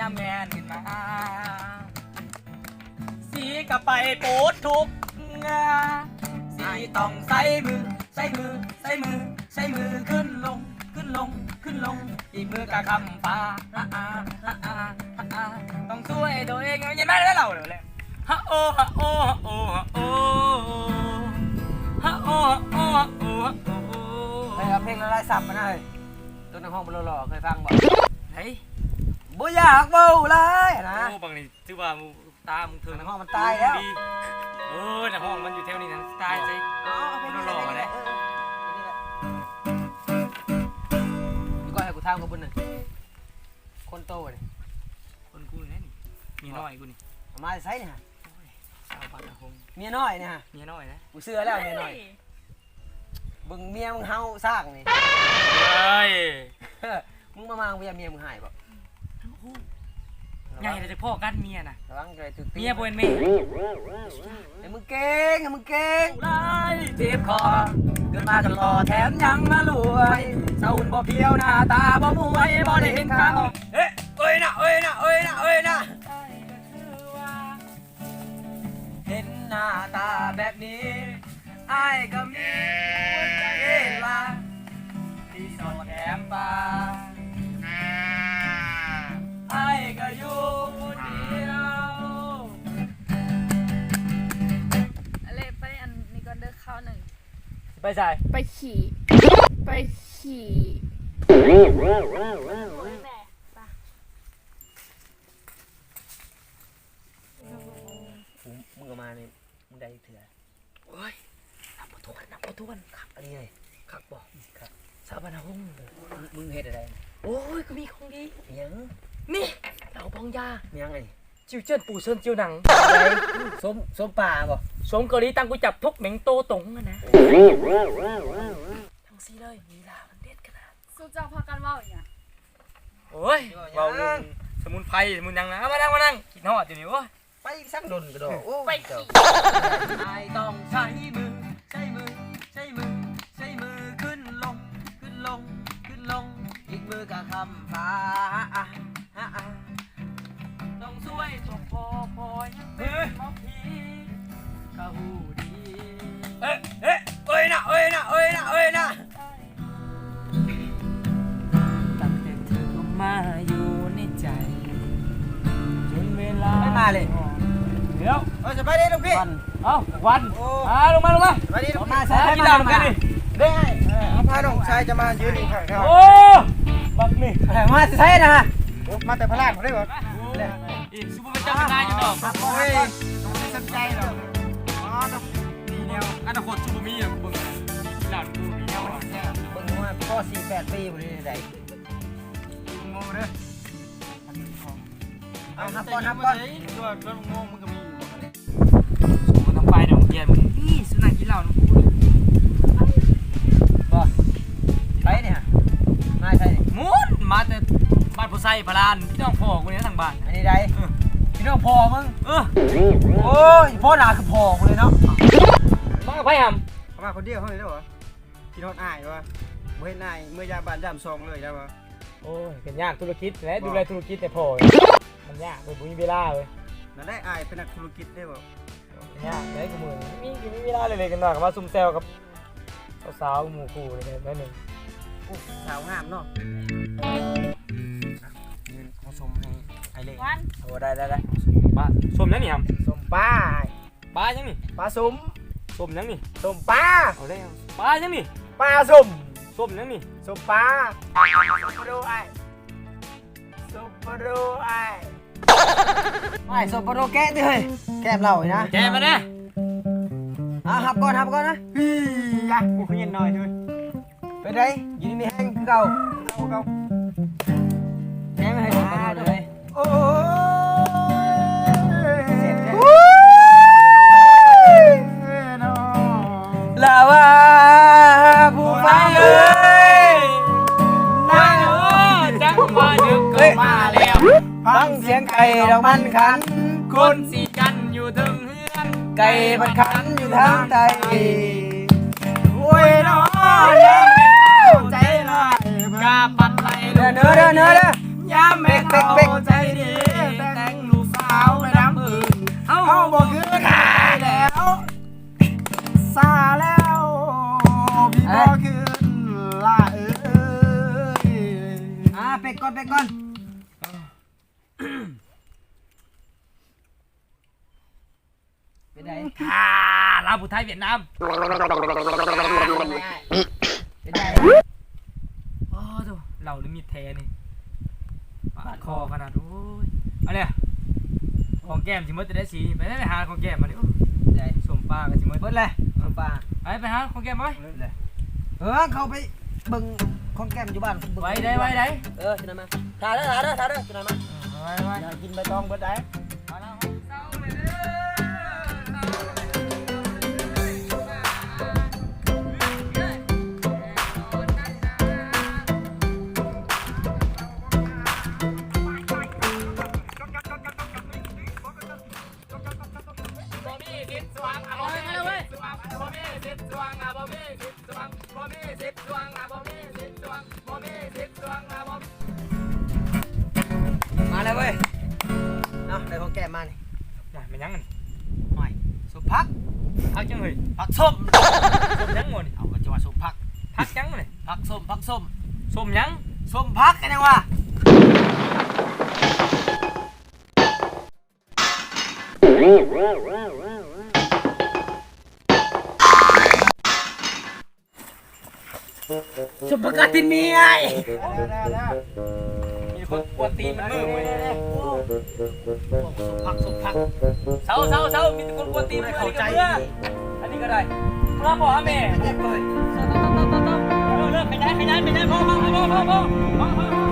น้ำแมนขึ้นมาสีก็ไปโปดทุกงาสีต้องใส่มือใส่มือใส่มือใส่มือขึ้นลงขึ้นลงขึ้นลงอีกมือกะคำฟ้าต้องช่วยตัวเองยังไม่ได้เราเลยฮะโอฮะโอฮะโอฮะโอฮะโอฮะโอฮะโอฮะโอเฮ้ยเอาเพลงละลายซับมาหน่อยตัวในห้องมันหล่อๆเคยฟังบ่เฮ้ยบ่อยากเบาเลยนะ โอ้บางนี่ถือว่าตามึงเถิง ในห้องมันตายแล้วในห้องมันอยู่แถวนี้นะตายใช่มันหล่อมาเลยนี่ก็ให้กูทำกับบุญหนึ่งคนโตเลยคนกูนี่มีน้อยกูนี่มาใส่เนี่ยฮะชาวบ้านคงเมียน้อยเนี่ยฮะเมียน้อยนะกูเชื่อแล้วเมียน้อยบึงเมียมึงเฮาสร้างนี่เฮ้ยมึงมาเมียมึงหายป่ะไงเราจะพ่อกันเมียน่ะระวังเลยตึกเมียบนเมย์ไอ้มึงเก่งไล่เจ็บคอเกิดมาจนหล่อแถมยังมารวยเศร้าบ่เพียวหน้าตาบ่มวยบ่ได้เห็นข้าวเอ้ยนะเห็นหน้าตาแบบนี้ไอ้ก็มีหัวใจละที่สอดแถมปาไอ้ก็อยู่คนเดียวอะไรไปอันนี้ก็เดินเข้าหนึ่งไปใส่ไปขี่แม่ปะมึงมาเนี่ยมึงได้เถื่อโอ้ยนับประทวนขับอะไรเลยขับบอกครับสาวบ้านหุ่งมึงเฮ็ดอะไรโอ้ยก็มีของดียังนี่เราบองยายังไงจิ้วเจิ้นปูเซินจิ้วหนังอะไรส้มป่าบ่สมเกาหลีตังกูจับทุกเหม็งโตตงนะทั้งซีเลยมีลามันเด็ดขนาดสู้เจ้าพากันว่าอย่างเงี้ยโอ้ยเบาลุงสมุนไพรสมุนยังนะมานั่งกินหอดอยู่นี่วะไปสั่งดนกระโดดไปขี่ไอ้ต้องใช้มือขึ้นลงอีกมือกับคำฟ้าต้องช่วยตัวพอยังเป็นหมอผีกะหูดีเอ้ยนะตั้งแต่เธอเข้ามาอยู่ในใจจนเวลาไม่มาเลยเดี๋ยวจะไปได้ลูกพี่วันลงมาไปดิลูกมาใช้กีฬาเหมือนกันดิได้เอาพาน้องชายจะมายืนอยู่ข้างๆโอ้บักนี่มาใช้นะมาแต่พลาดได้ก่อนอีซูเปอร์เจ้าเป็นนายอยู่ดอกโอ้ยไม่สนใจหรอกมีแนวอนาคตซูเปอร์มีอ่ะบึงหลานกูมีแนวบึงว่าพ่อ4-8 ปีบ่ได้โง่เด้อเอานับก่อนตัวรถโง่มึงก็มีอยู่มันต้องไปดอกเยี่ยมนี่สุนัขกินเหล้าน้องกูบ่ไปเนี่ยมาใช่มุดมาแต่บ้านผู้ใส่พลานพี่น้องพ่อกูเนี่ยทางบ้านอันนี้ได้พี่น้องพ่อมึงโอ้ยพ่อหนาคือพ่อกูเลยเนาะมาไปหำมาคนเดียวเขาเลยได้หรอพี่น้องอายวะเมื่อนายเมื่อยาบานจำซองเลยได้ปะโอ้ยเป็นยากธุรกิจและดูแลธุรกิจแต่พ่อมันยากเลยบุญเวลาเลยนั่นได้อายเป็นนักธุรกิจได้ป่ะยากได้กับมือมีเวลาเลยกันหน่อยกับว่าซุ่มแซวกับสาวหมู่คู่เลยได้หนึ่งสาวงามเนาะยืนผสมให้เล่วันโอ้ได้ปลาส้มยังนี่ครับส้มปลายังนี่ปลาส้มยังนี่ส้มปลาเอาได้ปลายังนี่ปลาส้มยังนี่ส้มปลาส้มปลาโรไอ้ส้มปลาโรไอ้ไม่ส้มปลาโรแกะดิเฮ้ยแกะเราเลยนะแกะมาเนี่ยหับก่อนนะยะกูขยันหน่อยด้วยไปไหนยืนมีแห้งคือเก่าแห้งไม่ให้ผมกันเลยโอ้ลาวาผู้ฟังเอ้ยนั่งจังมาดึกก็มาแล้วฟังเสียงไก่ดอกมันขันคนสีกันอยู่ถึงเฮือนไก่มันขันอยู่ทางใต้โอ้ยน้อยใจลอยกาปัดไหลเนื้อยาม แม่เฒ่าใจดีแต่งลูกสาวไปน้ำอื่นเฮาบ่คือใครแล้ว ซาแล้วพี่บ่คืนล่าเอ้ยเป็กก่อนเป็กก่อนเป็นไง ลาวผู้ไทยเวียดนาม เป็นไง โอ้ดูเราหรือมีดแท้นี่ปาดคอขนาดโอ้ยเอาเลยของแก้มสิมดจะได้สีไปหาของแก้มมาดิโอ้ เป็นไง สมปลากับสิมด เบิดเลยเอาปลา ไปหาของแก้มมาไว้ เข้าไปเบิ่งของแก้มอยู่บ้าน ไว้ได้ไว้ได้ ชนะมาทาเด้อชนะมา ไว้ไว้ อย่ากินใบตองเบิดได้ มาเลยเว้ยเนาะได้ของแก้มมานี่ มาเป็นยังไง หน่อยสุพัก พักจังเลย ผักส้ม ส้มยังหมดนี่ เอาก็จะว่าส้มพัก พักยังเลย ผักส้มผักส้ม ส้มยัง ส้มพักกันยังวะส้มผักกาดตินมีไง มีคนปวดตีนมันมือมือ ส้มผัก เศร้ามีแต่คนปวดตีนมันเข้าใจอันนี้ก็ได้เมื่อพ่อแม่ เจ็บเลย เลิกไปได้พ่อ